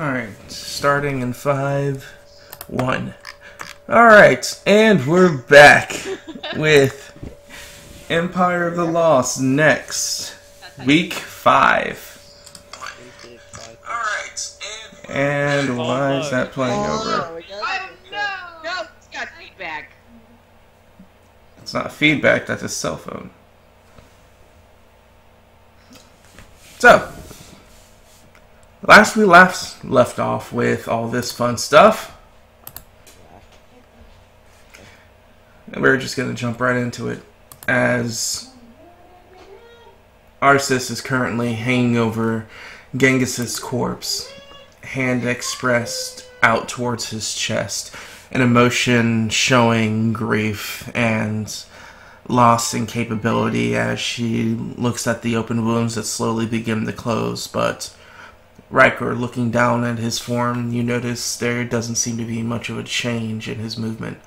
Alright, starting in 5, 1. Alright, and we're back with Empire of the Lost next. Week 5. Alright, and why is that playing over? Oh no! No, it's got feedback. It's not feedback, that's a cell phone. So, last we left off with all this fun stuff. And we're just going to jump right into it, as Arsis is currently hanging over Genghis's corpse, hand expressed out towards his chest, an emotion showing grief and loss in capability as she looks at the open wounds that slowly begin to close. But Riker, looking down at his form, you notice there doesn't seem to be much of a change in his movement.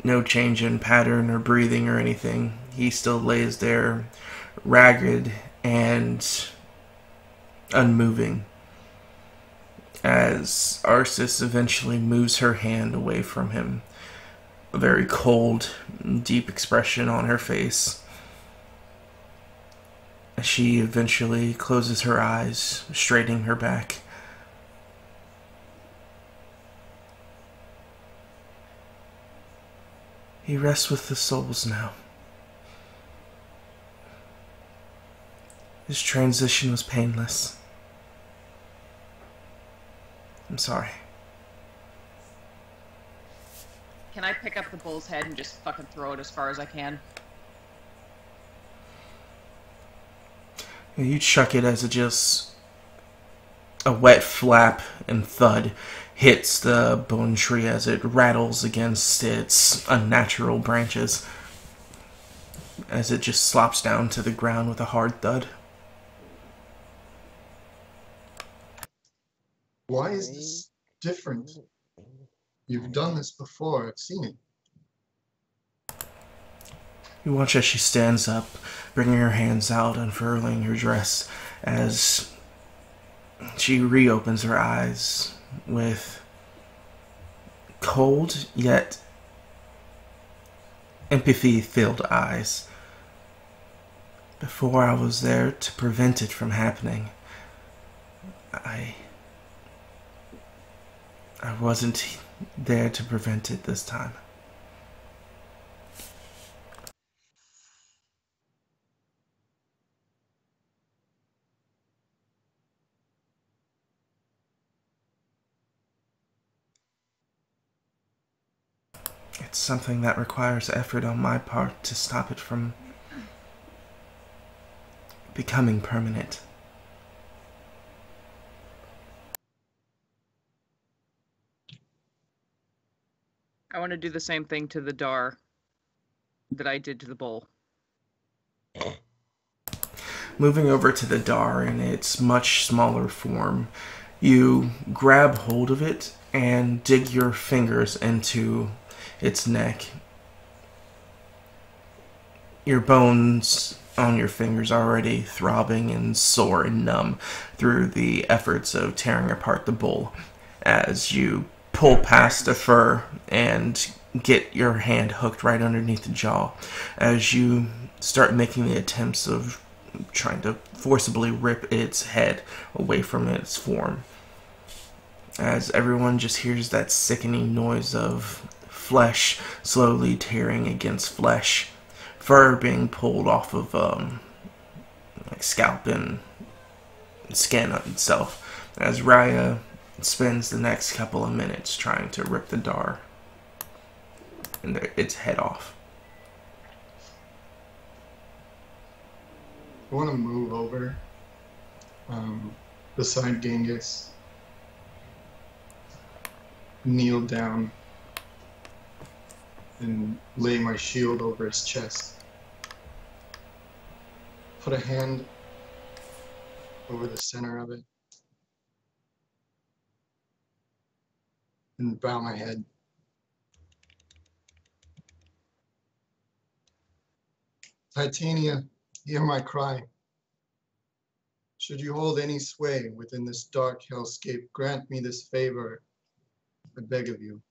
No change in pattern or breathing or anything. He still lays there, ragged and unmoving, as Arsis eventually moves her hand away from him. A very cold, deep expression on her face. She eventually closes her eyes, straightening her back. He rests with the souls now. His transition was painless. I'm sorry. Can I pick up the bull's head and just fucking throw it as far as I can? You chuck it as it just... a wet flap and thud hits the bone tree as it rattles against its unnatural branches, as it just slops down to the ground with a hard thud. Why is this different? You've done this before, I've seen it. You watch as she stands up, bringing her hands out, unfurling her dress, as she reopens her eyes with cold yet empathy-filled eyes. Before I was there to prevent it from happening. I wasn't there to prevent it this time. It's something that requires effort on my part to stop it from becoming permanent. I want to do the same thing to the Dar that I did to the bull. Moving over to the Dar in its much smaller form, you grab hold of it and dig your fingers into its neck. Your bones on your fingers are already throbbing and sore and numb through the efforts of tearing apart the bull, as you pull past the fur and get your hand hooked right underneath the jaw, as you start making the attempts of trying to forcibly rip its head away from its form, as everyone just hears that sickening noise of flesh slowly tearing against flesh, fur being pulled off of like scalp and skin itself, as Raya spends the next couple of minutes trying to rip the Dar and its head off. I want to move over beside Genghis, kneel down, and lay my shield over his chest. Put a hand over the center of it, and bow my head. Titania, hear my cry. Should you hold any sway within this dark hellscape, grant me this favor, I beg of you.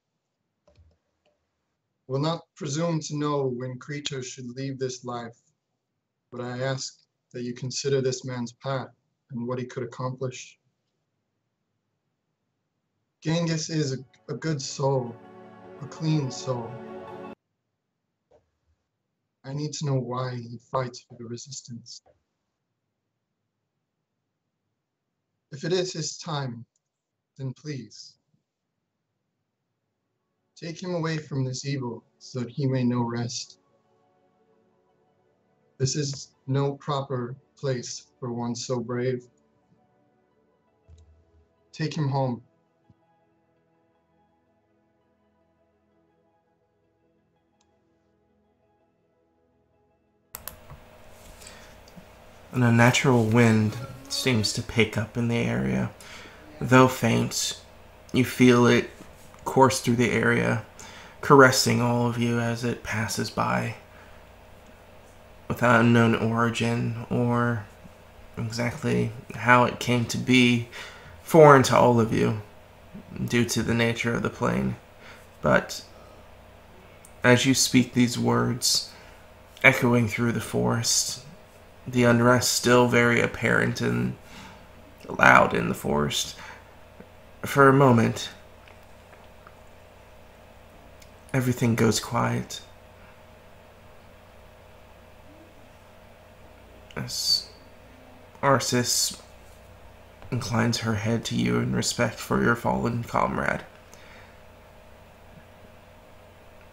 Will not presume to know when creatures should leave this life, but I ask that you consider this man's path and what he could accomplish. Genghis is a good soul, a clean soul. I need to know why he fights for the resistance. If it is his time, then please, take him away from this evil so that he may know rest. This is no proper place for one so brave. Take him home. An unnatural wind seems to pick up in the area. Though faint, you feel it course through the area, caressing all of you as it passes by, without unknown origin or exactly how it came to be, foreign to all of you due to the nature of the plane. But as you speak these words, echoing through the forest, the unrest still very apparent and loud in the forest. For a moment, everything goes quiet as Arsis inclines her head to you in respect for your fallen comrade.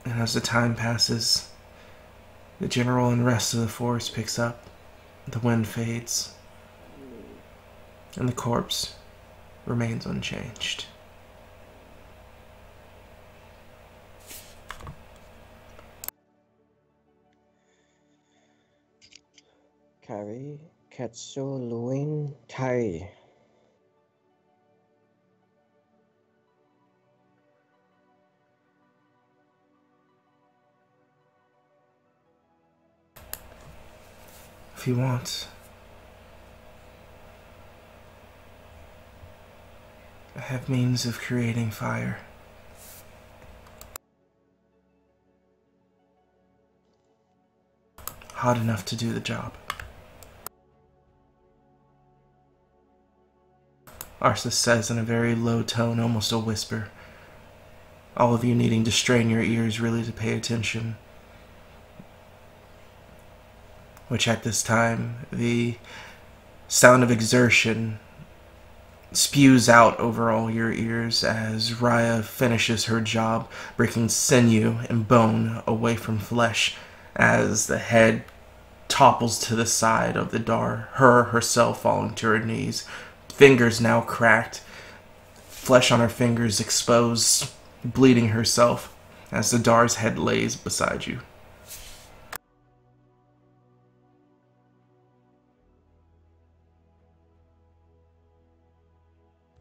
And as the time passes, the general unrest of the forest picks up, the wind fades, and the corpse remains unchanged. Kari Katsu Luin Tai. If you want, I have means of creating fire. Hot enough to do the job. Arsis says in a very low tone, almost a whisper, all of you needing to strain your ears really to pay attention. Which at this time, the sound of exertion spews out over all your ears as Raya finishes her job, breaking sinew and bone away from flesh as the head topples to the side of the Dar, her herself falling to her knees, fingers now cracked, flesh on her fingers exposed, bleeding herself as the Dar's head lays beside you.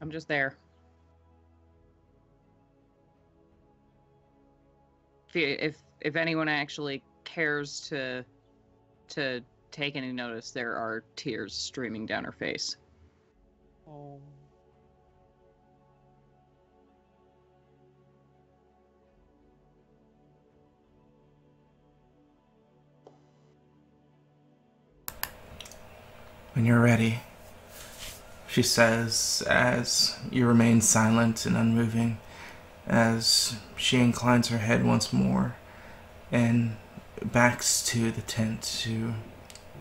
I'm just there. If anyone actually cares to take any notice, there are tears streaming down her face. Oh. When you're ready, she says, as you remain silent and unmoving, as she inclines her head once more and backs to the tent to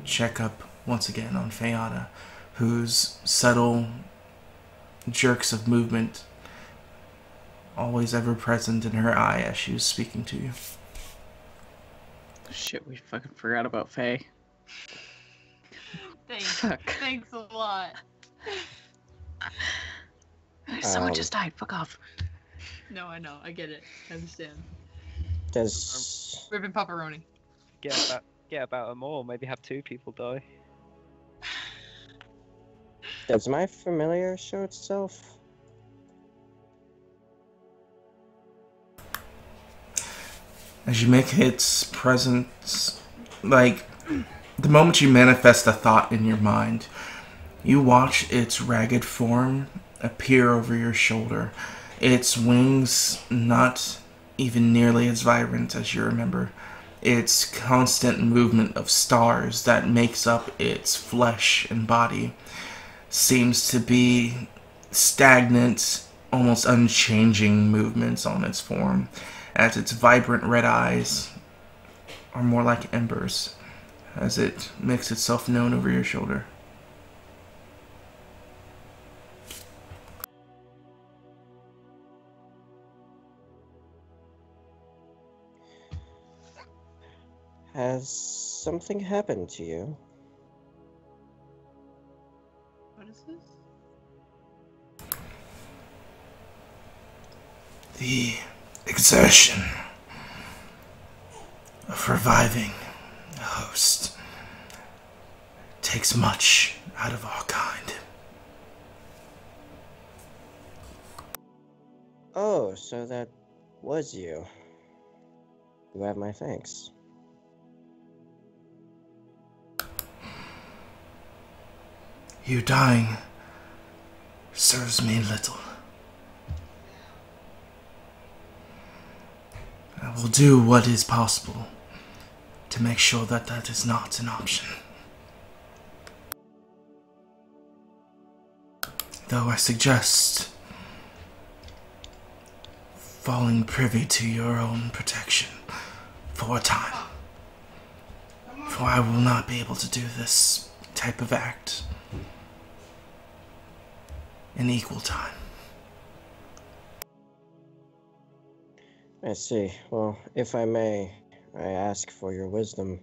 check up once again on Fayana, whose subtle jerks of movement always ever present in her eye as she was speaking to you. Shit, we fucking forgot about Faye. Thanks. Fuck. Thanks a lot. Someone just died. Fuck off. No, I know. I get it. I understand. Does Ribbon pepperoni. Get about them all. Maybe have 2 people die. does my familiar show itself? As you make its presence, like, the moment you manifest a thought in your mind, You watch its ragged form appear over your shoulder, its wings not even nearly as vibrant as you remember. Its constant movement of stars that makes up its flesh and body seems to be stagnant, almost unchanging movements on its form, as its vibrant red eyes are more like embers as it makes itself known over your shoulder. Has something happened to you? What is this? The exertion of reviving a host takes much out of our kind. Oh, so that was you. You have my thanks. You dying serves me little. I will do what is possible to make sure that that is not an option. Though I suggest falling privy to your own protection for a time. For I will not be able to do this type of act in equal time. I see. Well, if I may, I ask for your wisdom.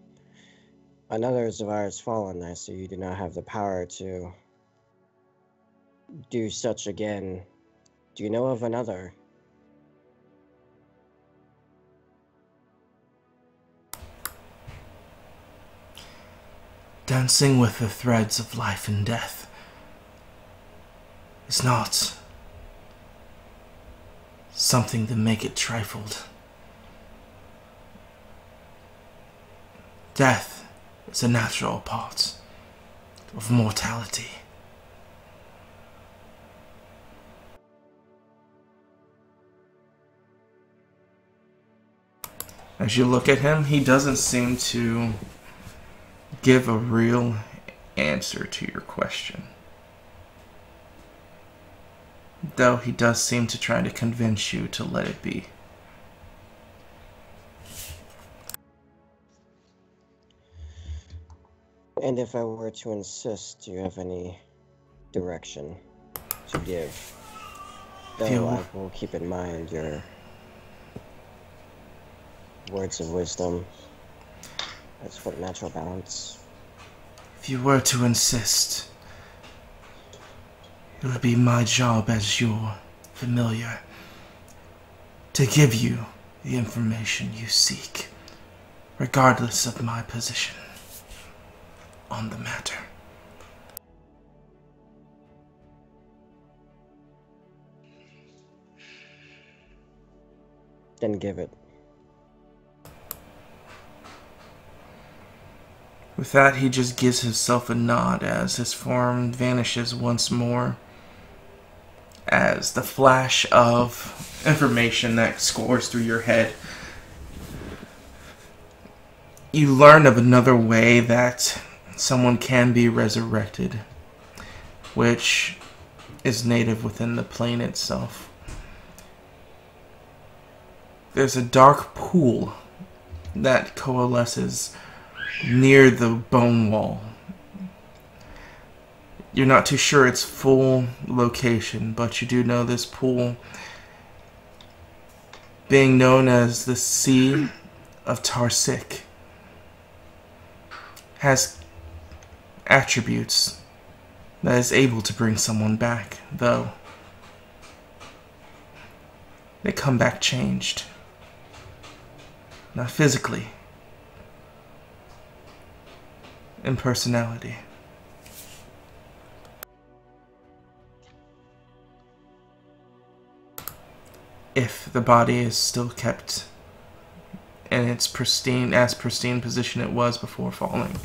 Another Zavar has fallen. I see you do not have the power to do such again. Do you know of another? Dancing with the threads of life and death is not something to make it trifled. Death is a natural part of mortality. As you look at him, he doesn't seem to give a real answer to your question. Though he does seem to try to convince you to let it be. And if I were to insist, do you have any direction to give? Though I will keep in mind your words of wisdom. That's what natural balance. If you were to insist, it would be my job as your familiar to give you the information you seek, regardless of my position on the matter. Then give it. With that, he just gives himself a nod as his form vanishes once more, as the flash of information that scores through your head. You learn of another way that someone can be resurrected, which is native within the plane itself. There's a dark pool that coalesces near the bone wall. You're not too sure its full location, but you do know this pool, being known as the Sea of Tarsik, has attributes that is able to bring someone back, though they come back changed. Not physically, in personality. If the body is still kept in its pristine position it was before falling.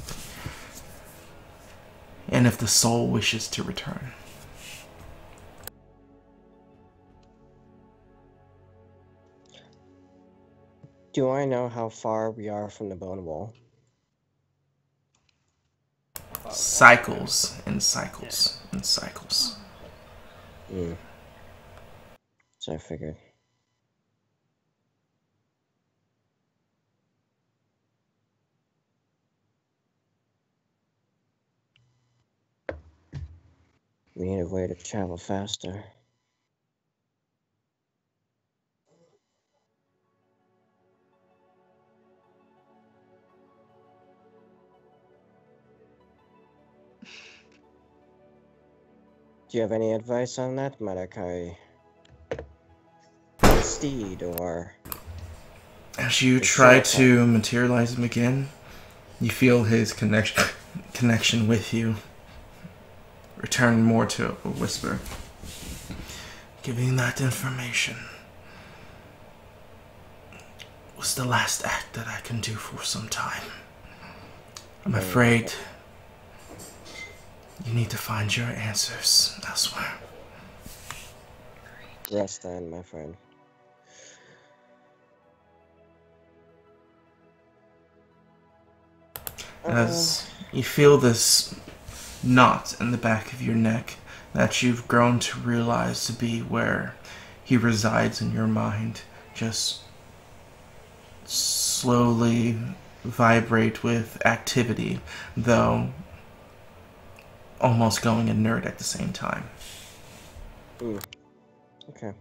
and if the soul wishes to return. Do I know how far we are from the bone wall? Cycles and cycles and cycles. So I figured. We need a way to travel faster. Do you have any advice on that, Marakai? Steed or... As you try to materialize him again, you feel his connection with you return more to a whisper. Giving that information was the last act that I can do for some time. I'm afraid you need to find your answers elsewhere. Rest then, my friend. As you feel this knot in the back of your neck that you've grown to realize to be where he resides in your mind, just slowly vibrate with activity, though almost going inert at the same time. Okay.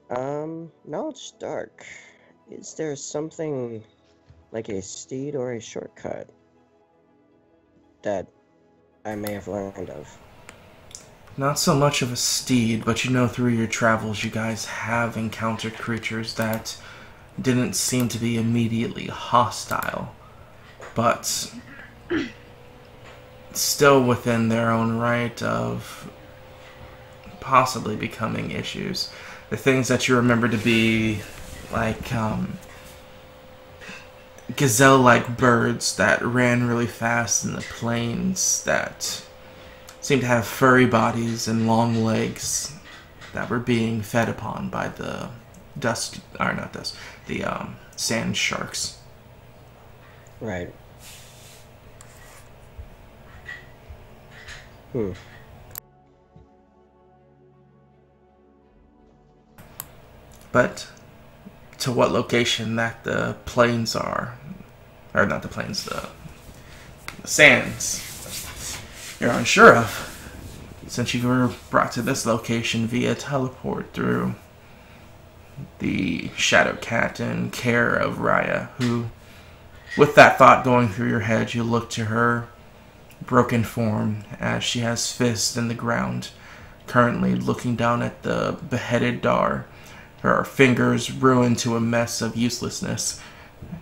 Now it's dark. Is there something like a steed or a shortcut that I may have learned of? Not so much of a steed, but you know through your travels you guys have encountered creatures that didn't seem to be immediately hostile, but still within their own right of possibly becoming issues. The things that you remember to be like gazelle-like birds that ran really fast in the plains, that seemed to have furry bodies and long legs that were being fed upon by the sand sharks. Right. But to what location that the plains are, or not the plains, the sands, you're unsure of, since you were brought to this location via teleport through the Shadow Cat in care of Raya, who, with that thought going through your head, you look to her broken form as she has fists in the ground, currently looking down at the beheaded Dar, her fingers ruined to a mess of uselessness,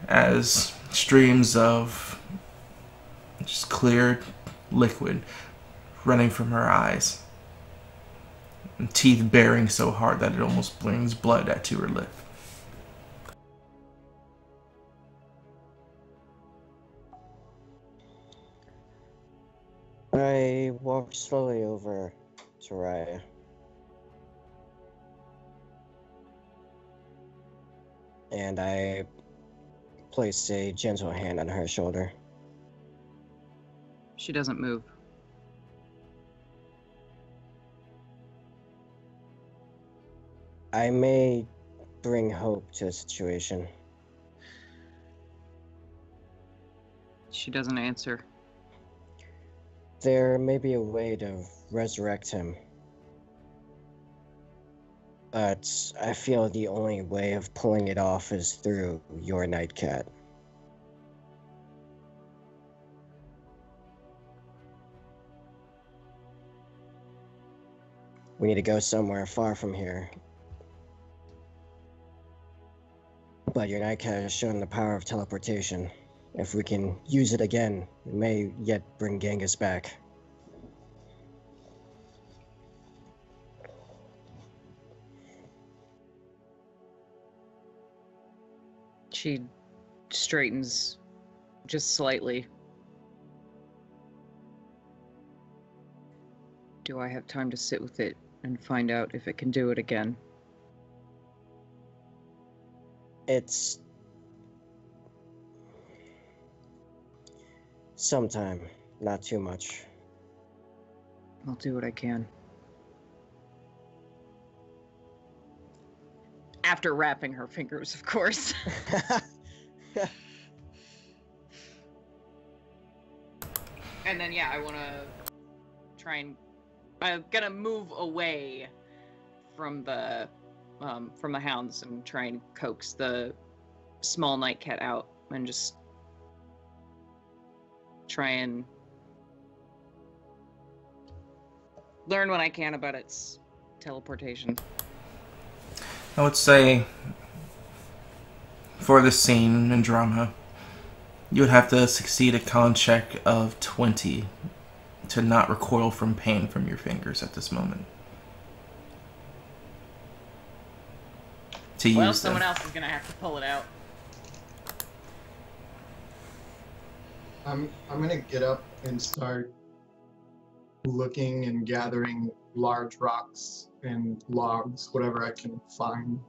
as streams of just clear liquid running from her eyes, and teeth baring so hard that it almost brings blood to her lip. I walked slowly over to Raya. And I placed a gentle hand on her shoulder. She doesn't move. I may bring hope to the situation. She doesn't answer. There may be a way to resurrect him. But I feel the only way of pulling it off is through your Nightcat. We need to go somewhere far from here. But your Nightcat has shown the power of teleportation. If we can use it again, it may yet bring Genghis back. She straightens just slightly. Do I have time to sit with it and find out if it can do it again? It's sometime, not too much. I'll do what I can. After wrapping her fingers, of course. And then, yeah, I want to try and... I'm gonna move away from the hounds and try and coax the small night cat out and just try and learn what I can about its teleportation. I would say, for this scene and drama, you would have to succeed a con check of 20 to not recoil from pain from your fingers at this moment. To Well, use someone them. else is gonna have to pull it out. I'm gonna get up and start looking and gathering large rocks and logs, whatever I can find.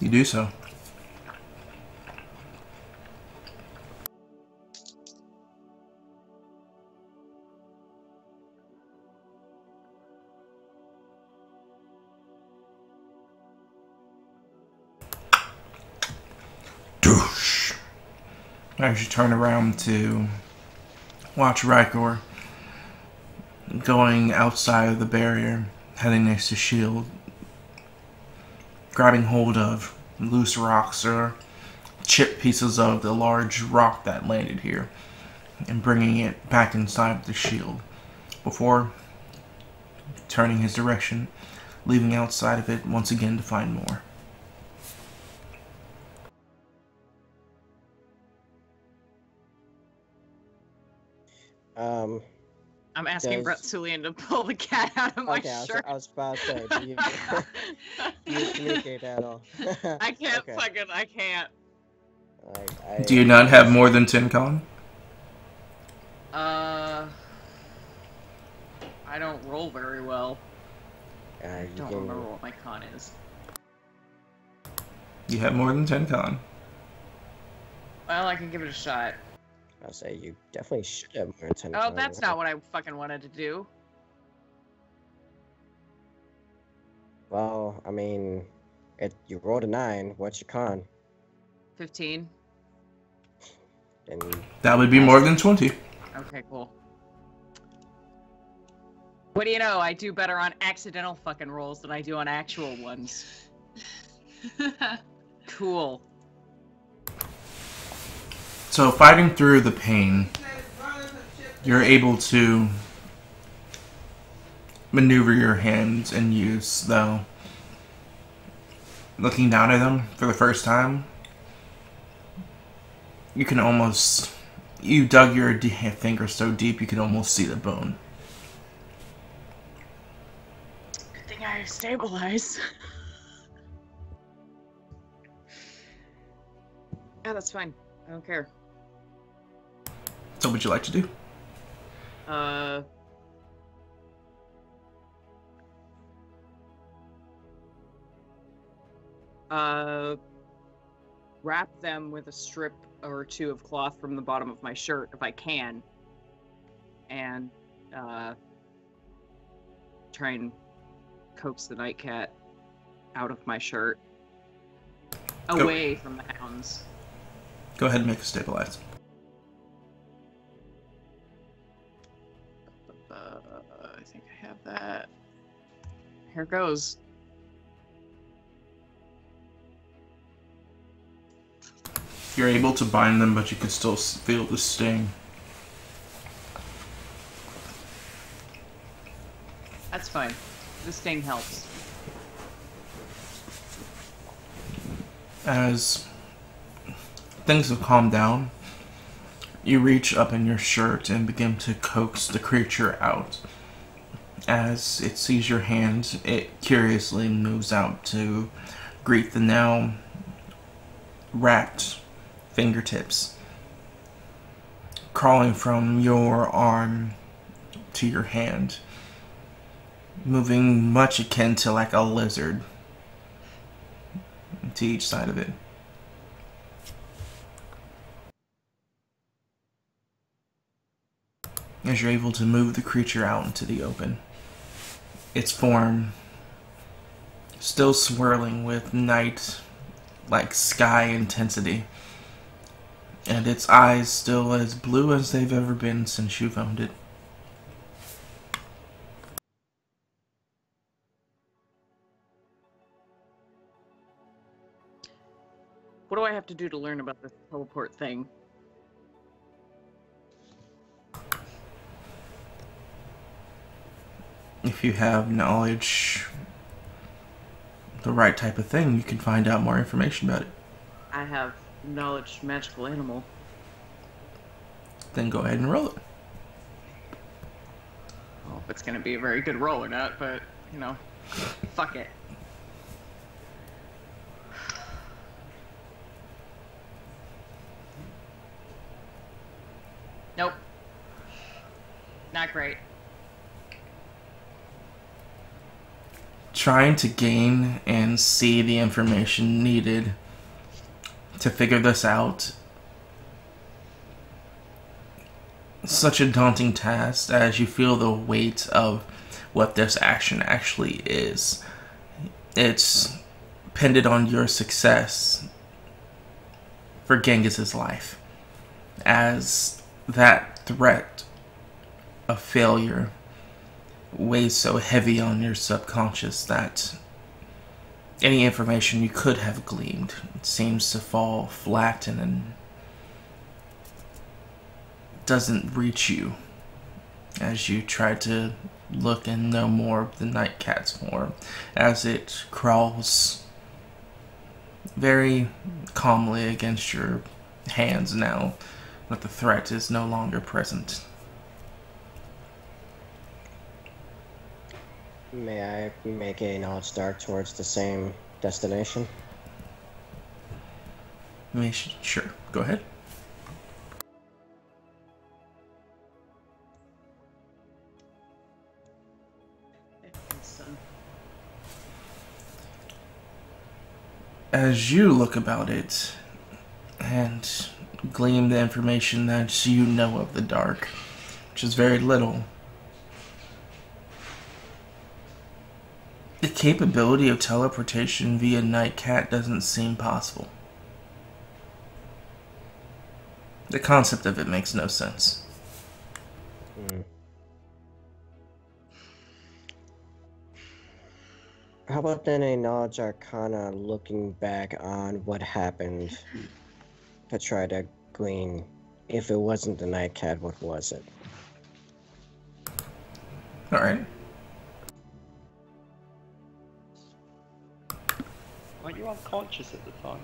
You do so. Doosh. As you turn around to watch Rykor going outside of the barrier, heading next to Shield, grabbing hold of loose rocks or chip pieces of the large rock that landed here and bringing it back inside the shield before turning his direction, leaving outside of it once again to find more. I'm asking Does- Bratsulian to pull the cat out of my Okay, shirt. I was about to say, do you communicate at all? I can't Okay. fucking, I can't. Do you not have more than 10 con? I don't roll very well. You Don't can- remember what my con is. You have more than 10 con. Well, I can give it a shot. I'll say you definitely should have more than 10 Oh, con, that's right? not what I fucking wanted to do. Well, I mean, you rolled a 9. What's your con? 15. And That would be more than 20. Okay, cool. What do you know? I do better on accidental fucking rolls than I do on actual ones. Cool. So fighting through the pain, you're able to maneuver your hands and use, though. Looking down at them for the first time, you can almost... You dug your finger so deep you can almost see the bone. Good thing I stabilize. Yeah, that's fine. I don't care. So what would you like to do? Wrap them with a strip or two of cloth from the bottom of my shirt if I can, and try and coax the night cat out of my shirt, away from the hounds. Go ahead and make a stabilize. I think I have that. Here goes. You're able to bind them, but you can still feel the sting. That's fine. The sting helps. As things have calmed down, you reach up in your shirt and begin to coax the creature out. As it sees your hand, it curiously moves out to greet the now wrapped fingertips. crawling from your arm to your hand, moving much akin to like a lizard to each side of it. As you're able to move the creature out into the open, its form still swirling with night like sky intensity, and its eyes still as blue as they've ever been since you've owned it. What do I have to do to learn about this teleport thing? If you have knowledge, the right type of thing, you can find out more information about it. I have knowledge magical animal. Then go ahead and roll it. I don't know if it's gonna be a very good roll or not, but, you know, fuck it. Nope. Not great. Trying to gain and see the information needed to figure this out. Such a daunting task as you feel the weight of what this action actually is. It's depended on your success for Genghis's life, as that threat of failure weighs so heavy on your subconscious that any information you could have gleaned seems to fall flat and doesn't reach you as you try to look and know more of the night cat's form as it crawls very calmly against your hands now that the threat is no longer present. May I make a knowledge dart towards the same destination? Sure, go ahead. As you look about it and glean the information that you know of the dark, which is very little, the capability of teleportation via Night Cat doesn't seem possible. The concept of it makes no sense. How about then a knowledge arcana looking back on what happened to try to glean, if it wasn't the night cat, what was it? Alright. Weren't you unconscious at the time?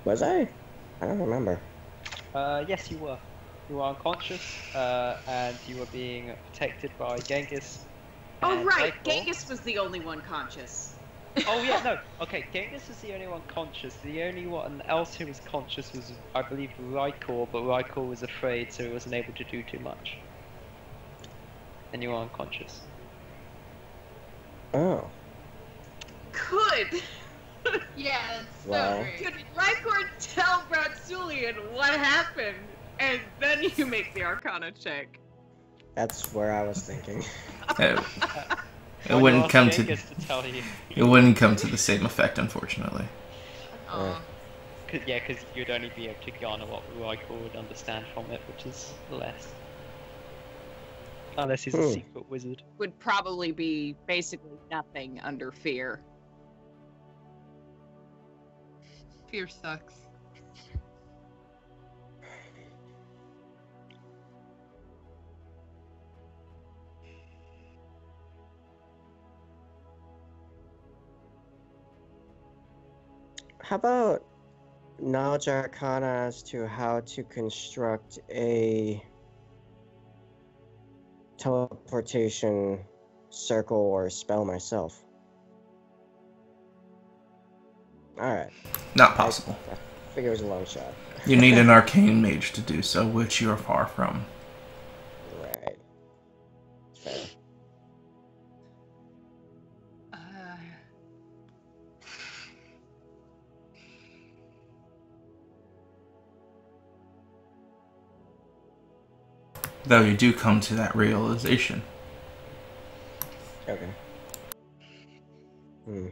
Was I? I don't remember. Yes, you were. You were unconscious, and you were being protected by Genghis. Oh, and right! Michael. Genghis was the only one conscious. Oh yeah, no. Okay, Genghis was the only one conscious. The only one else who was conscious was, I believe, Raikor, but Raikor was afraid, so he wasn't able to do too much. And you were unconscious. Oh. Could! Yeah, it's so Wow. great. Could Raikor tell Bratsulian what happened? And then you make the Arcana check. That's where I was thinking. It Why wouldn't not come ask to Genghis to tell you. it wouldn't come to the same effect, unfortunately. Aw. Yeah, because you'd only be able to garner what Raikor would understand from it, which is less. Unless he's a secret wizard. Would probably be basically nothing under fear. Fear sucks. How about knowledge arcana as to how to construct a teleportation circle or spell myself? Alright. Not possible. I figure it was a long shot. You need an arcane mage to do so, which you are far from. Right. Fair. Though you do come to that realization. Okay. Hmm.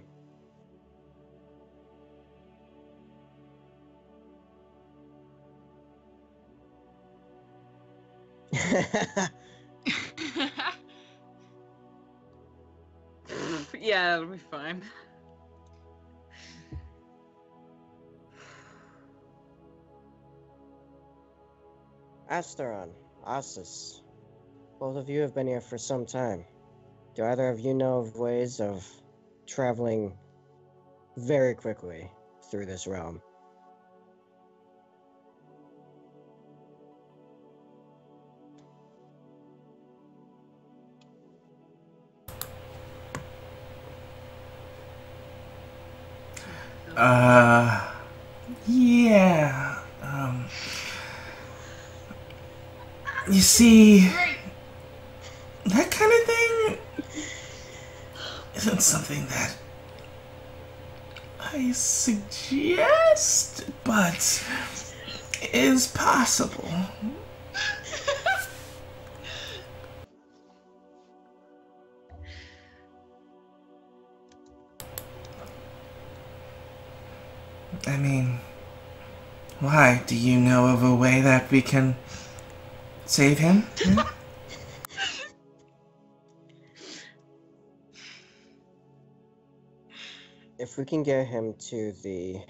Yeah, it'll be fine. Asteron, Asus, both of you have been here for some time. Do either of you know of ways of traveling very quickly through this realm? Yeah. You see, Great. that kind of thing isn't something that I suggest, but is possible. I mean, why? Do you know of a way that we can save him? Hmm? If we can get him to the...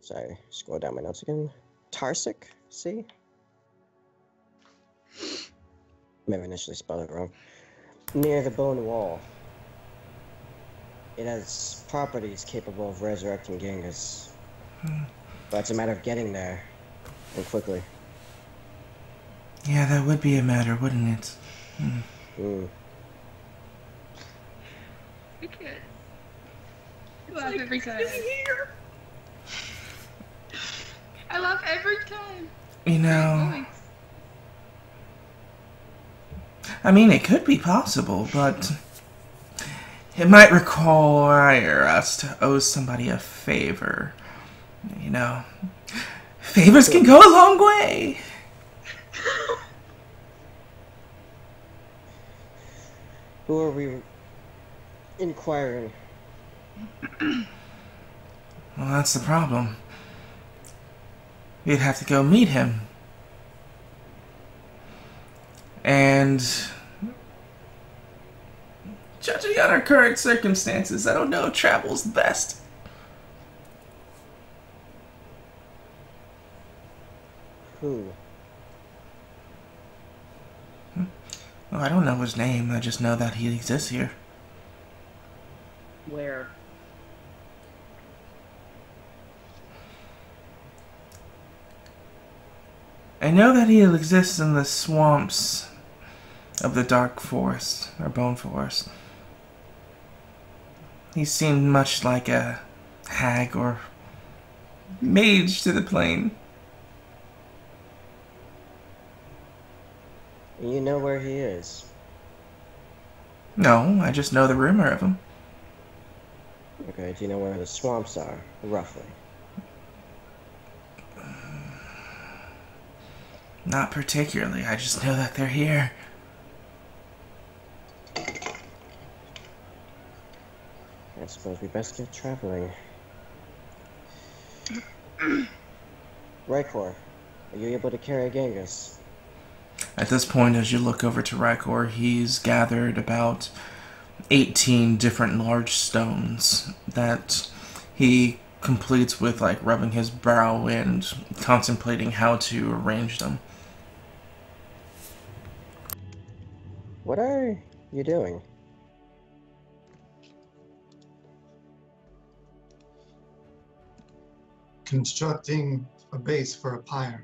Sorry, scroll down my notes again. Tarsic Sea? Maybe I initially spelled it wrong. Near the bone wall. It has properties capable of resurrecting Genghis. But it's a matter of getting there, and quickly. Yeah, that would be a matter, wouldn't it? We could. I love every time. I love every time. You Great know, voice. I mean, it could be possible, but it might require us to owe somebody a favor. You know, favors can go a long way. Who are we inquiring? Well, that's the problem. We'd have to go meet him. And judging on our current circumstances, I don't know if travel's the best. Who? Well, I don't know his name. I just know that he exists here. Where? I know that he exists in the swamps of the dark forest, or bone forest. He seemed much like a hag or mage to the plain. You know where he is? No, I just know the rumor of him. Okay, do you know where the swamps are, roughly? Not particularly, I just know that they're here. I suppose we best get traveling. Rykor, are you able to carry Genghis? At this point, as you look over to Rykor, he's gathered about 18 different large stones that he completes with, like, rubbing his brow and contemplating how to arrange them. What are you doing? Constructing a base for a pyre.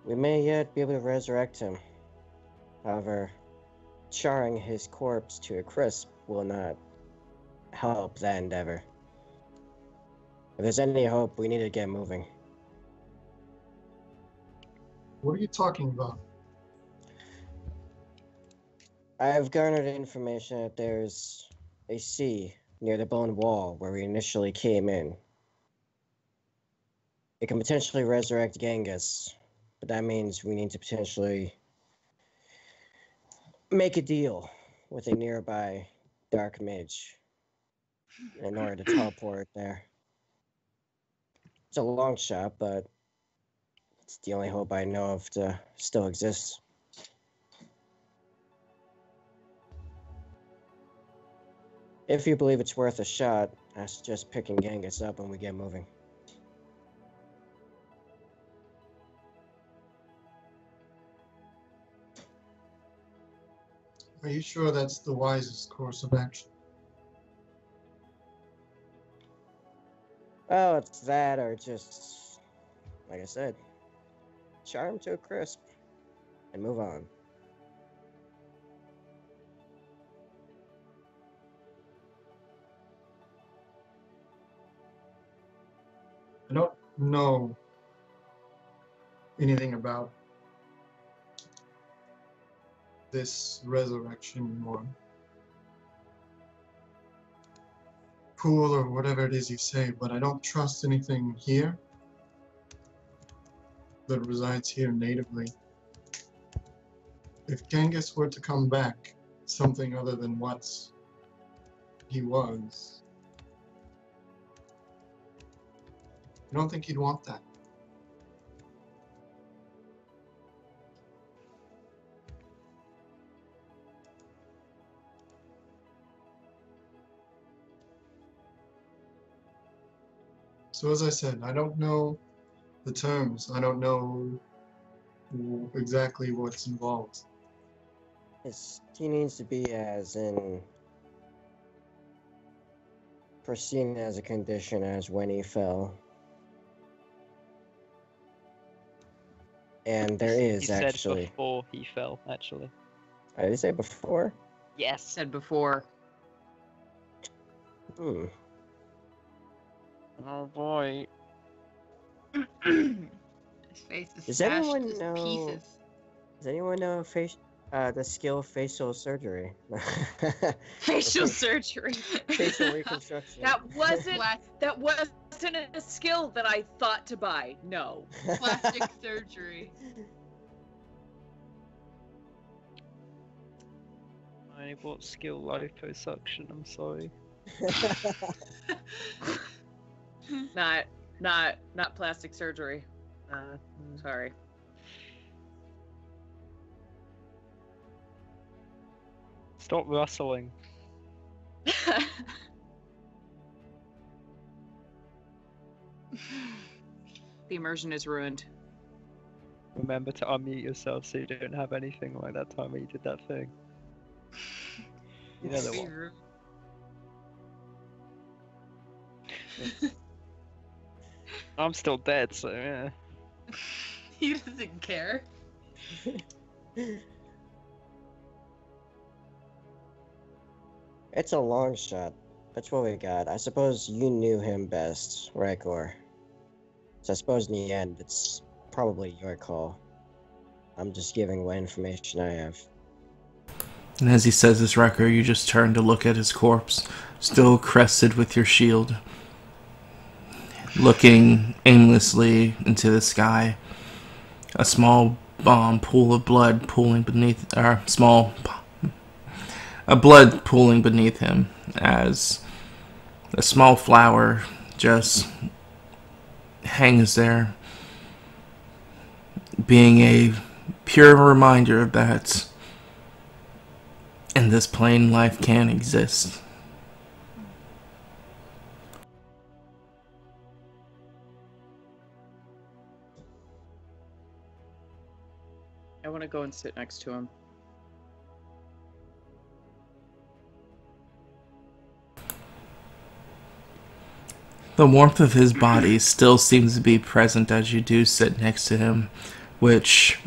We may yet be able to resurrect him. However, charring his corpse to a crisp will not help that endeavor. If there's any hope, we need to get moving. What are you talking about? I have garnered information that there's a sea near the bone wall where we initially came in. It can potentially resurrect Genghis, but that means we need to potentially make a deal with a nearby dark mage in order to teleport there. It's a long shot, but it's the only hope I know of to still exists. If you believe it's worth a shot, I suggest picking Genghis up when we get moving. Are you sure that's the wisest course of action? Well, it's that or just, like I said, charm to a crisp and move on. I don't know anything about this resurrection or pool or whatever it is you say, but I don't trust anything here that resides here natively. If Genghis were to come back something other than what he was, I don't think he'd want that. So as I said, I don't know the terms. I don't know exactly what's involved. He needs to be as in foreseen as a condition as when he fell. And there is He actually. said before he fell, actually. Did he say before? Yes. Said before. Hmm. Oh boy. His face is Does smashed anyone to know- pieces. Does anyone know the skill facial surgery? Facial surgery. Facial reconstruction. That wasn't Pla- a skill that I thought to buy. No. plastic surgery. I bought skill liposuction, I'm sorry. Not plastic surgery. Sorry. Stop rustling. The immersion is ruined. Remember to unmute yourself so you don't have anything like that time when you did that thing. You know the one. I'm still dead, so yeah. He doesn't care. It's a long shot. That's what we got. I suppose you knew him best, right, Gore? So I suppose in the end, it's probably your call. I'm just giving what information I have. And as he says this, Wrecker, you just turn to look at his corpse, still crested with your shield, looking aimlessly into the sky. A small pool of blood pooling beneath, blood pooling beneath him as a small flower just hangs there, being a pure reminder that in this plane life can exist. I want to go and sit next to him. The warmth of his body still seems to be present as you do sit next to him, which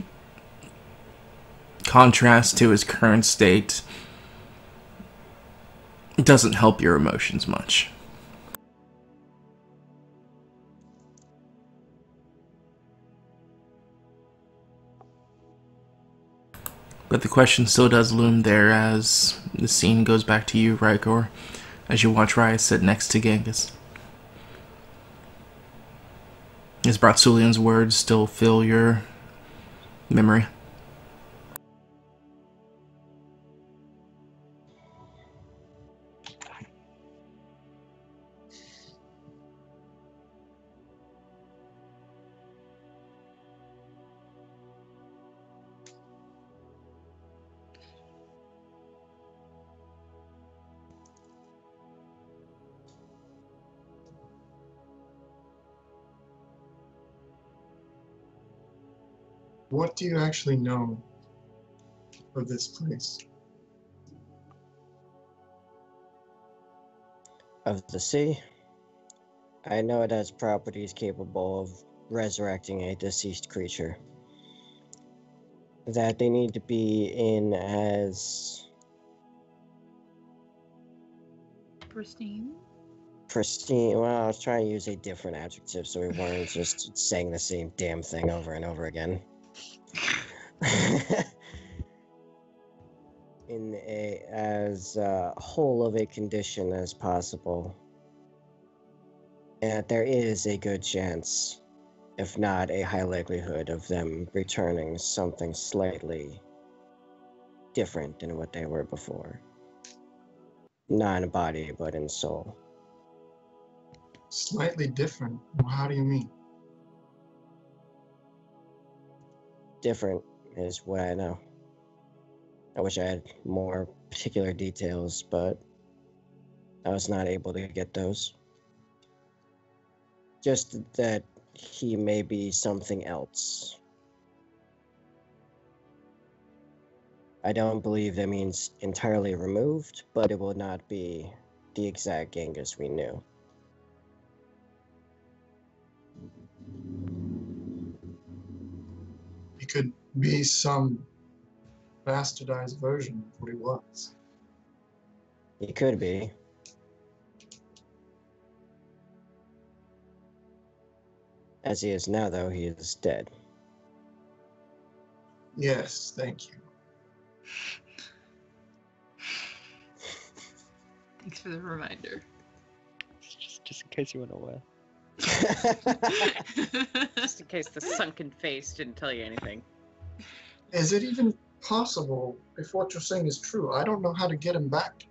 contrasts to his current state. It doesn't help your emotions much. But the question still does loom there as the scene goes back to you, Rykor, as you watch Raya sit next to Genghis. As Bratsulian's words still fill your memory. What do you actually know of this place? Of the sea, I know it has properties capable of resurrecting a deceased creature. That they need to be in as Pristine. pristine. Well, I was trying to use a different adjective so we weren't just saying the same damn thing over and over again. In as whole of a condition as possible. And there is a good chance, if not a high likelihood, of them returning something slightly different than what they were before. Not in body, but in soul. Slightly different? How do you mean? Different is what I know. I wish I had more particular details, but I was not able to get those. Just that he may be something else. I don't believe that means entirely removed, but it will not be the exact Genghis we knew. He could be some bastardized version of what he was. He could be. As he is now, though, he is dead. Yes, thank you. Thanks for the reminder. Just in case you weren't aware. Just in case the sunken face didn't tell you anything. Is it even possible, if what you're saying is true? I don't know how to get him back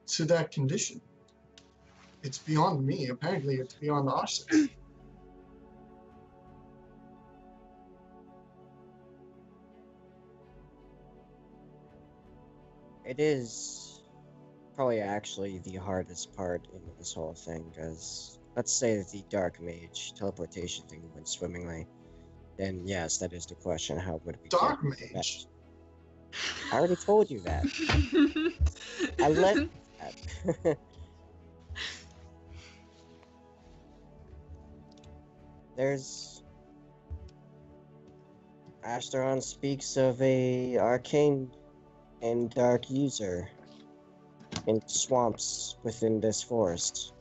to that condition. It's beyond me. Apparently, it's beyond our system. It is probably actually the hardest part in this whole thing, because let's say that the Dark Mage teleportation thing went swimmingly. Then yes, that is the question. How would we Dark get him back? Mage? I already told you that. I let that. There's Asteron speaks of a arcane and dark user in swamps within this forest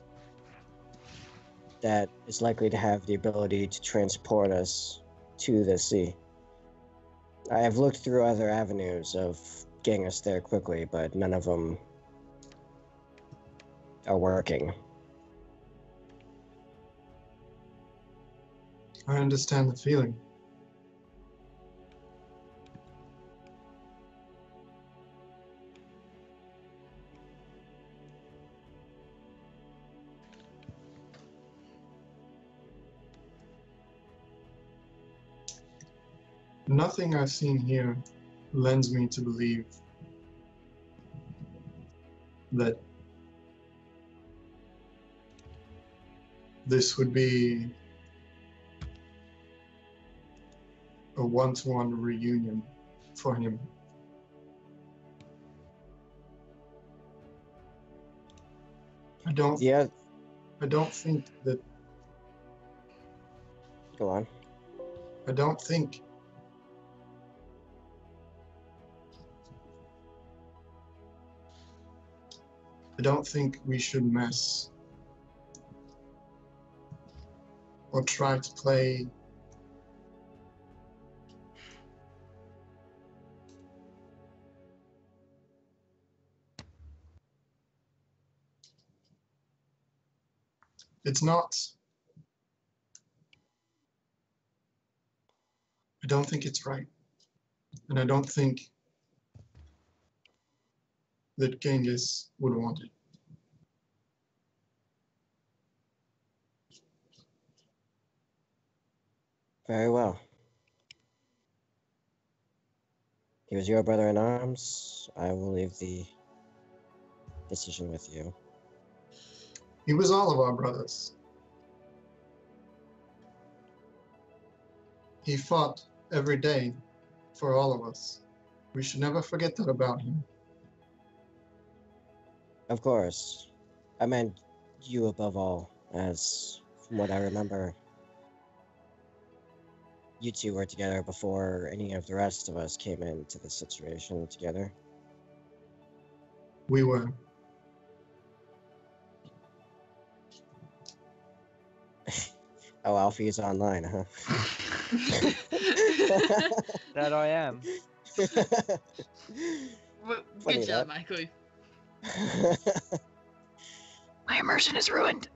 that is likely to have the ability to transport us to the sea. I have looked through other avenues of getting us there quickly, but none of them are working. I understand the feeling. Nothing I've seen here lends me to believe that this would be a one-to-one reunion for him. I don't Yeah, think that go on. I don't think we should mess or try to play It's not. I don't think it's right. And I don't think that Genghis would want it. Very well. He was your brother in arms. I will leave the decision with you. He was all of our brothers. He fought every day for all of us. We should never forget that about him. Of course. I meant you above all, as from what I remember, you two were together before any of the rest of us came into the situation together. We were. Oh, Alfie is online, huh? That I am. Funny Good job, that. Michael. My immersion is ruined.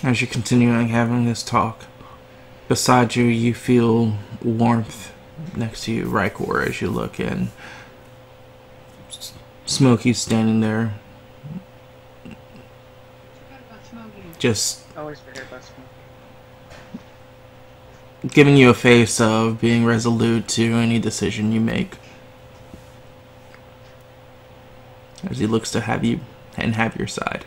As you're continuing having this talk, beside you, you feel warmth next to you, Rykor, as you look in. Smokey's standing there, Forgot about Smokey. just Always forget about smoke. giving you a face of being resolute to any decision you make. As he looks to have you and have your side.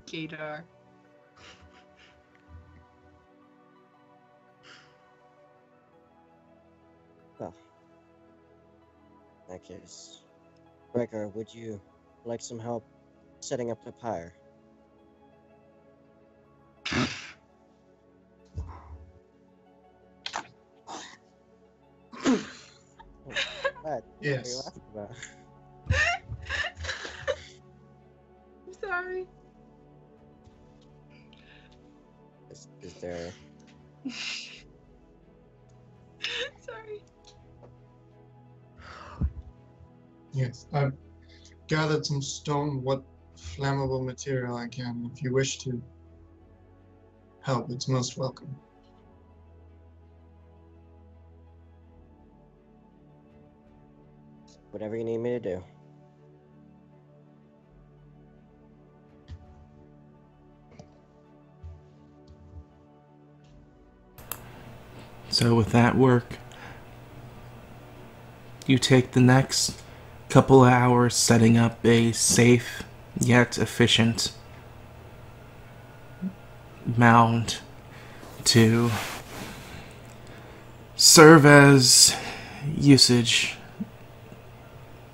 Gator. Well, in that case, Breaker, would you like some help setting up the pyre? What? What are you Yes. laughing about? I'm sorry. Is there... Sorry. Yes. I've gathered some stone, what flammable material I can. If you wish to help, it's most welcome. Whatever you need me to do. So with that work, you take the next couple of hours setting up a safe yet efficient mound to serve as usage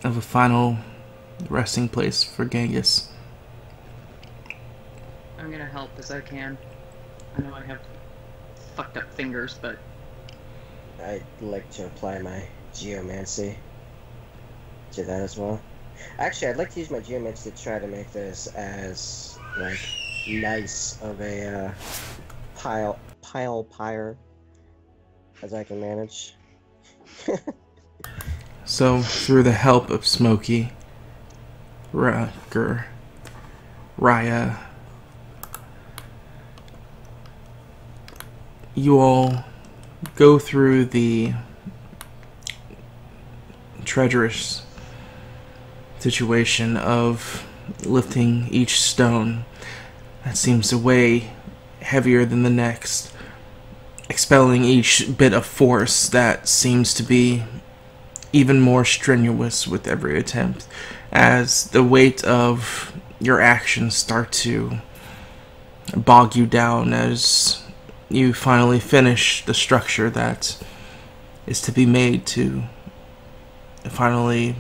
of a final resting place for Genghis. I'm gonna help as I can. I know I have fucked up fingers, but I'd like to apply my geomancy to that as well. Actually, I'd like to use my geomancy to try to make this as, like, nice of a pile pyre as I can manage. So, through the help of Smokey, Raya, you all go through the treacherous situation of lifting each stone that seems to weigh heavier than the next, expelling each bit of force that seems to be even more strenuous with every attempt, as the weight of your actions start to bog you down as you finally finish the structure that is to be made to finally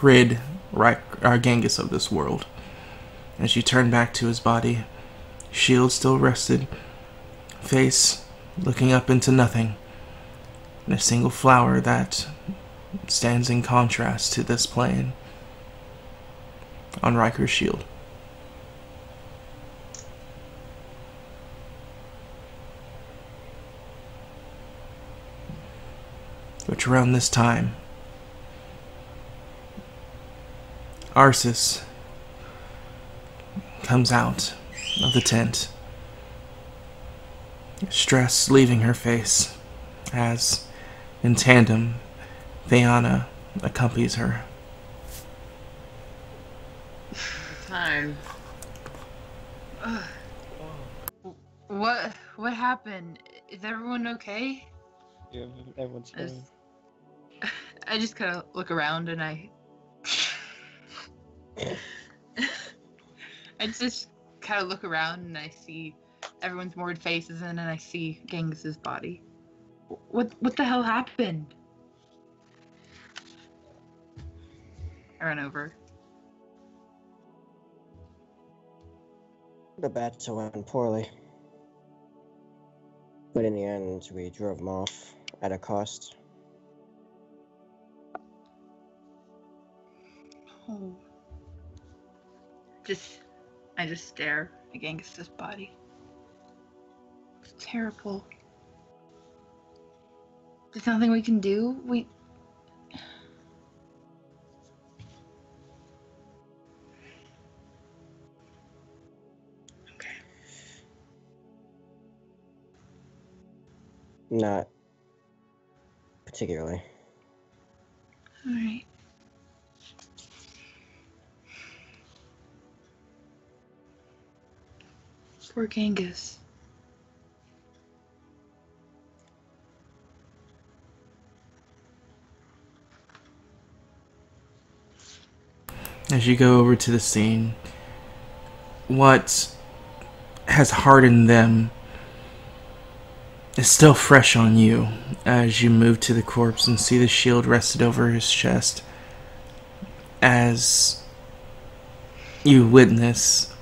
rid Genghis of this world. As you turn back to his body, shield still rested, face looking up into nothing. and a single flower that stands in contrast to this plane on Riker's shield. Which around this time, Arceus comes out of the tent, stress leaving her face, as, in tandem, Vayana accompanies her. Time. What happened? Is everyone okay? Yeah, everyone's I fine. I just kind of look around and I just kind of look around and I see everyone's moored faces and then I see Genghis's body. What the hell happened? I run over. The battle went poorly. But in the end, we drove him off at a cost. Oh. I just stare at Genghis's body. It's terrible. There's nothing we can do. Okay. Not particularly. All right. Poor Genghis. As you go over to the scene, what has hardened them is still fresh on you as you move to the corpse and see the shield rested over his chest, as you witness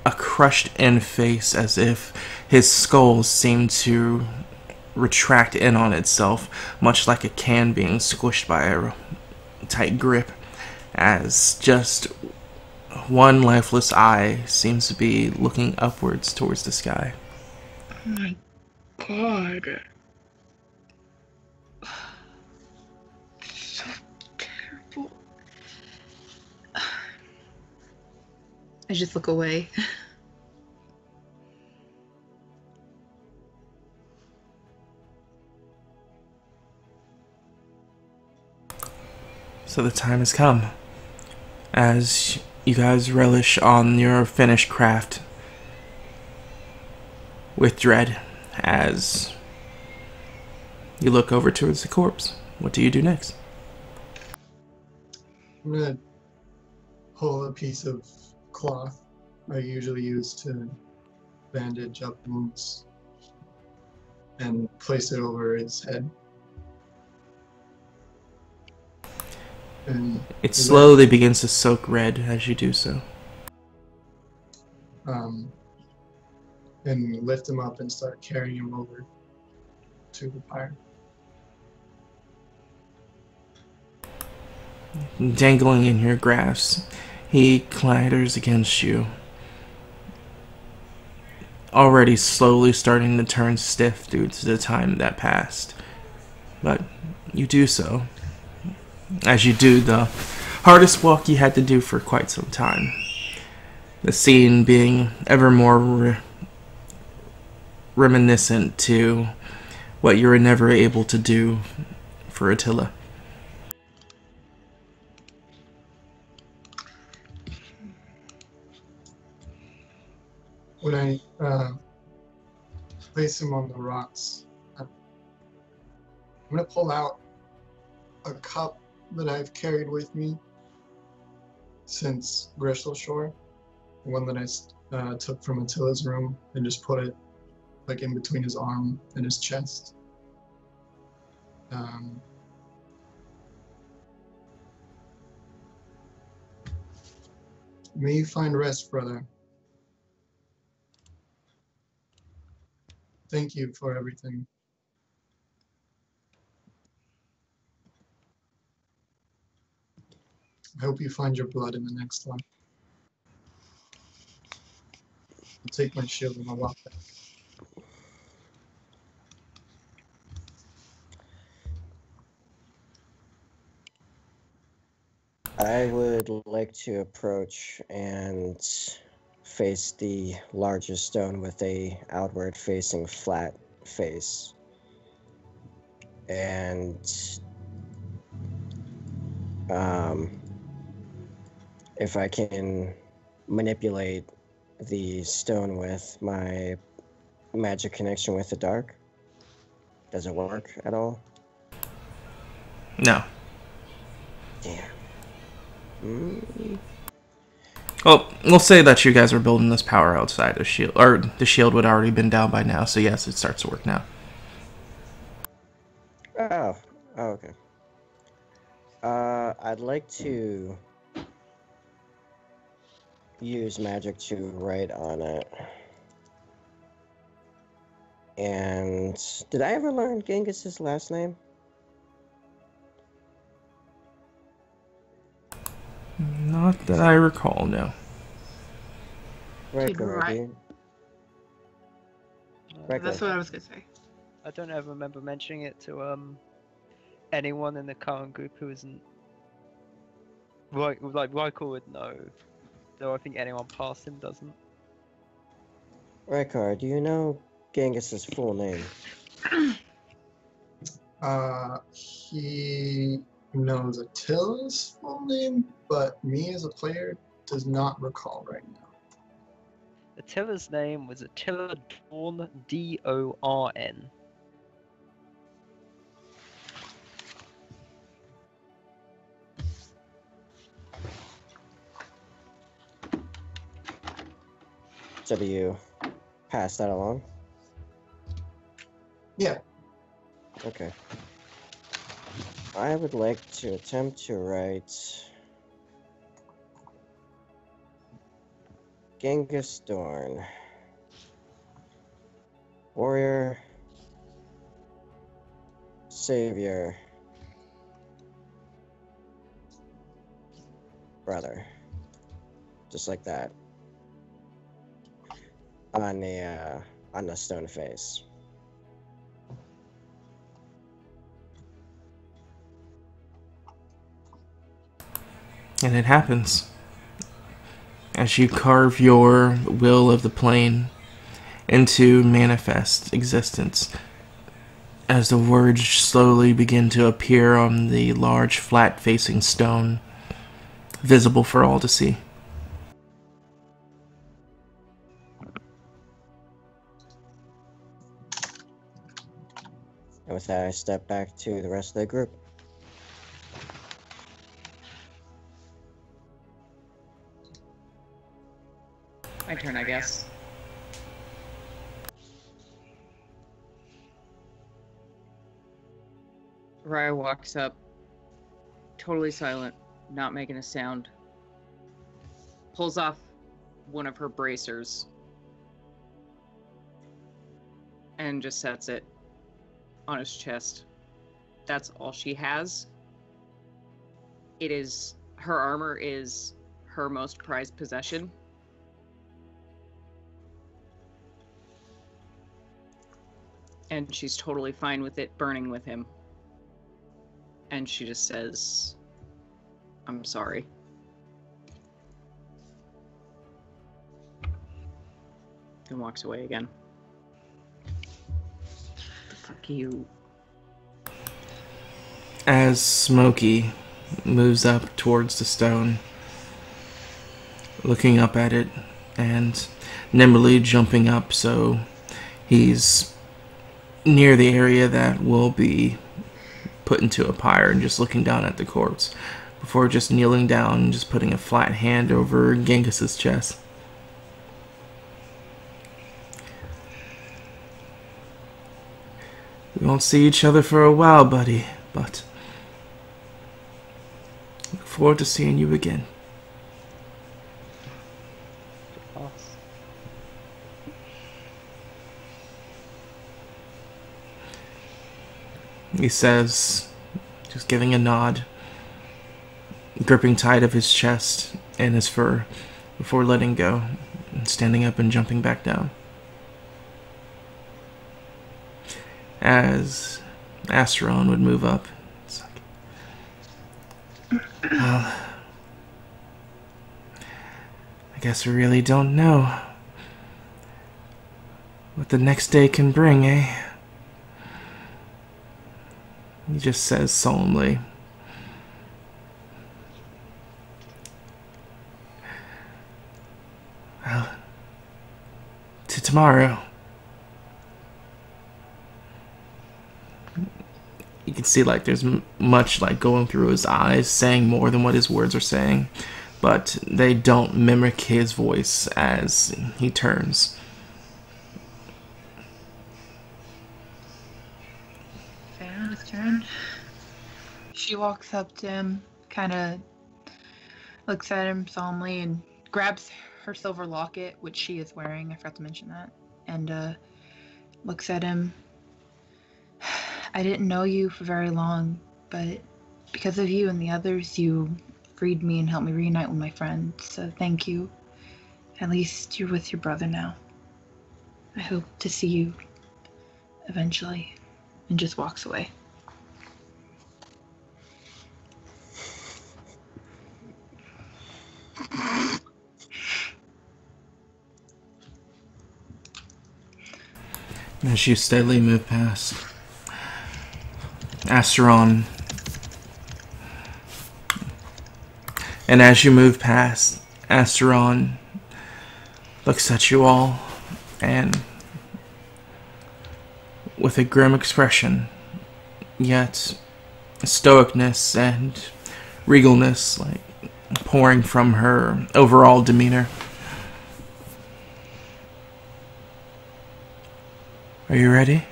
a crushed in face, as if his skull seemed to retract in on itself, much like a can being squished by a tight grip, as just one lifeless eye seems to be looking upwards towards the sky. Oh my god. So terrible. I just look away. So the time has come, as you guys relish on your finished craft with dread, as you look over towards the corpse. What do you do next? I'm gonna pull a piece of cloth I usually use to bandage up wounds and place it over its head. And It slowly begins to soak red as you do so. and lift him up and start carrying him over to the pyre. Dangling in your grasp, he clatters against you, already slowly starting to turn stiff due to the time that passed. But you do so. As you do the hardest walk you had to do for quite some time. The scene being ever more reminiscent to what you were never able to do for Attila. When I place him on the rocks, I'm going to pull out a cup that I've carried with me since Bristol Shore, one that I took from Attila's room, and just put it like in between his arm and his chest. May you find rest, brother. thank you for everything. I hope you find your blood in the next one. I'll take my shield and I'll walk back. I would like to approach and face the larger stone with a outward facing flat face. And if I can manipulate the stone with my magic connection with the dark, does it work at all? No. Damn. Well, we'll say that you guys are building this power outside of shield, or the shield would already been down by now. So yes, it starts to work now. Oh, okay. I'd like to use magic to write on it. And did I ever learn Genghis's last name? Not that I recall, no. Right, Keep it right. That's what I was gonna say. I don't ever remember mentioning it to anyone in the current group who isn't like Rykel would know, though I think anyone past him doesn't. Rykar, do you know Genghis's full name? He knows Attila's full name, but me as a player does not recall right now. Attila's name was Attila Dorn, D-O-R-N. So do you pass that along? Yeah. Okay. I would like to attempt to write Genghis Dorn, warrior, savior, brother, just like that, on the stone face. And it happens. As you carve your will of the plane into manifest existence, as the words slowly begin to appear on the large flat-facing stone, visible for all to see. And with that, I step back to the rest of the group. My turn, I guess. Raya walks up, totally silent, not making a sound. Pulls off one of her bracers and just sets it on his chest. That's all she has. It is, her armor is her most prized possession. And she's totally fine with it burning with him. And she just says, I'm sorry. And walks away again. The fuck you? As Smokey moves up towards the stone, looking up at it and nimbly jumping up so he's near the area that will be put into a pyre, and just looking down at the corpse before just kneeling down and just putting a flat hand over Genghis's chest. We won't see each other for a while, buddy, but look forward to seeing you again. he says, just giving a nod, gripping tight of his chest and his fur before letting go, and standing up and jumping back down. As Asteron would move up, it's like, well, I guess we really don't know what the next day can bring, eh? He just says solemnly. Well, to tomorrow. You can see like there's much like going through his eyes, saying more than what his words are saying, but they don't mimic his voice as he turns. Feyre's turn. She walks up to him, kind of looks at him solemnly, and grabs her silver locket, which she is wearing. I forgot to mention that. And looks at him. I didn't know you for very long, but because of you and the others, you freed me and helped me reunite with my friend. So thank you. At least you're with your brother now. I hope to see you eventually. And just walks away. As you steadily move past Asteron, and as you move past, Asteron looks at you all, and with a grim expression, yet stoicness and regalness, like pouring from her overall demeanor. Are you ready?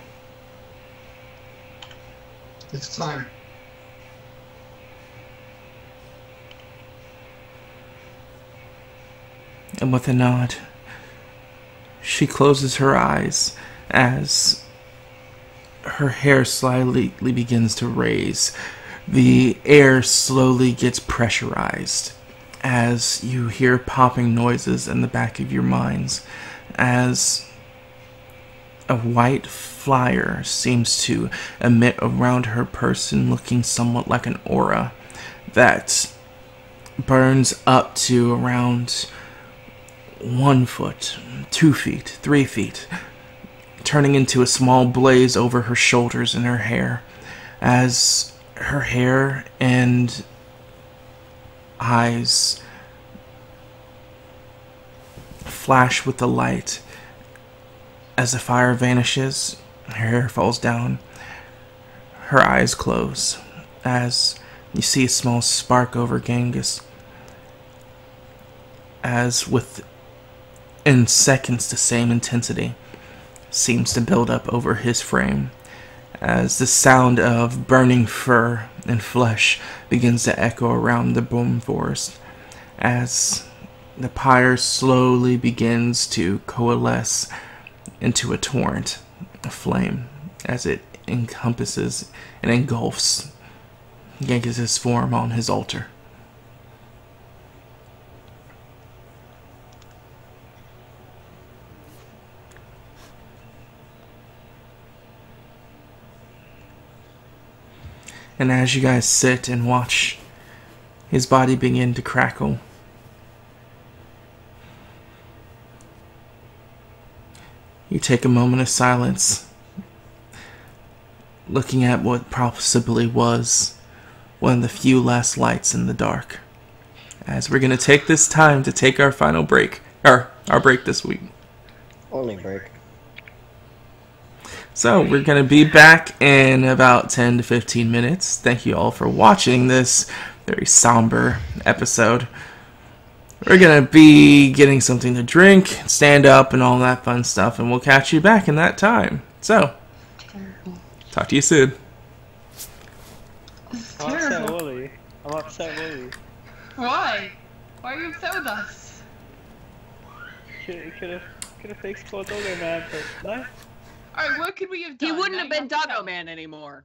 It's time. And with a nod, she closes her eyes as her hair slightly begins to raise. The air slowly gets pressurized as you hear popping noises in the back of your minds, as a white flyer seems to emit around her person, looking somewhat like an aura that burns up to around 1 foot, 2 feet, 3 feet, turning into a small blaze over her shoulders and her hair, as her hair and eyes flash with the light. As the fire vanishes, her hair falls down, her eyes close, as you see a small spark over Genghis, as in seconds the same intensity seems to build up over his frame, as the sound of burning fur and flesh begins to echo around the boom forest, as the pyre slowly begins to coalesce into a torrent of flame, as it encompasses and engulfs Genghis' form on his altar. And as you guys sit and watch his body begin to crackle, you take a moment of silence, looking at what possibly was one of the few last lights in the dark, as we're going to take this time to take our final break, or our break this week. Only break. So we're going to be back in about 10 to 15 minutes. Thank you all for watching this very somber episode. We're going to be getting something to drink, stand up, and all that fun stuff, and we'll catch you back in that time. So, talk to you soon. This is I'm upset terrible. Wooly. I'm upset Wooly. Why? Why are you upset with us? Could have fixed poor Doggo Man, but no. Alright, what could we have done? He wouldn't Now have you been to tell Doggo me. Man anymore.